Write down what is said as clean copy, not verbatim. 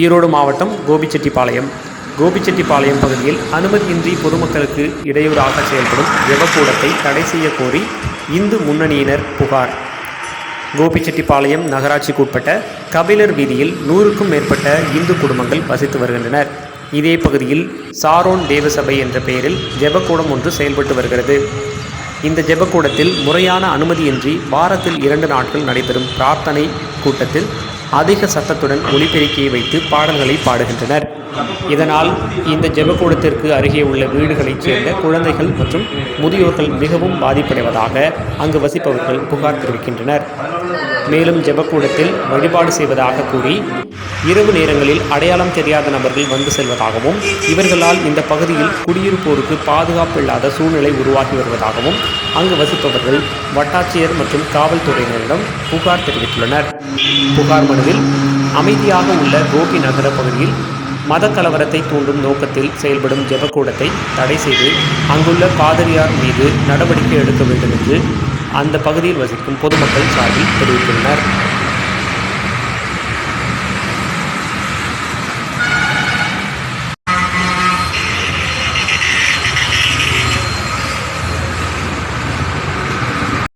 ஈரோடு மாவட்டம் கோபிச்செட்டிப்பாளையம். கோபிச்செட்டிப்பாளையம் பகுதியில் அனுமதியின்றி பொதுமக்களுக்கு இடையூறாக செயல்படும் ஜெபக்கூடத்தை தடை செய்ய கோரி இந்து முன்னணியினர் புகார். கோபிச்செட்டிப்பாளையம் நகராட்சிக்குட்பட்ட கபிலர் வீதியில் 100க்கும் மேற்பட்ட இந்து குடும்பங்கள் வசித்து வருகின்றனர். இதே பகுதியில் சாரோன் தேவசபை என்ற பெயரில் ஜெபக்கூடம் ஒன்று செயல்பட்டு வருகிறது. இந்த ஜெபக்கூடத்தில் முறையான அனுமதியின்றி வாரத்தில் 2 நாட்கள் நடைபெறும் பிரார்த்தனை கூட்டத்தில் அதிக சத்தத்துடன் ஒலிபெருக்கியை வைத்து பாடல்களை பாடுகின்றனர். இதனால் இந்த ஜெபக்கூடத்திற்கு அருகே உள்ள வீடுகளைச் சேர்ந்த குழந்தைகள் மற்றும் முதியோர்கள் மிகவும் பாதிப்படைவதாக அங்கு வசிப்பவர்கள் புகார் தெரிவிக்கின்றனர். மேலும் ஜெபக்கூடத்தில் வழிபாடு செய்வதாக கூறி இரவு நேரங்களில் அடையாளம் தெரியாத நபர்கள் வந்து செல்வதாகவும், இவர்களால் இந்த பகுதியில் குடியிருப்போருக்கு பாதுகாப்பு இல்லாத சூழ்நிலை உருவாகி வருவதாகவும் அங்கு வசிப்பவர்கள் வட்டாட்சியர் மற்றும் காவல்துறையினரிடம் புகார் தெரிவித்துள்ளனர். புகார் மனுவில் அமைதியாக உள்ள கோபி நகர பகுதியில் மத கலவரத்தை தூண்டும் நோக்கத்தில் செயல்படும் ஜெபக்கூடத்தை தடை செய்து அங்குள்ள பாதிரியார் மீது நடவடிக்கை எடுக்க வேண்டும் என்று அந்த பகுதியில் வசிக்கும் பொதுமக்கள் சார்பில் தெரிவித்துள்ளனர்.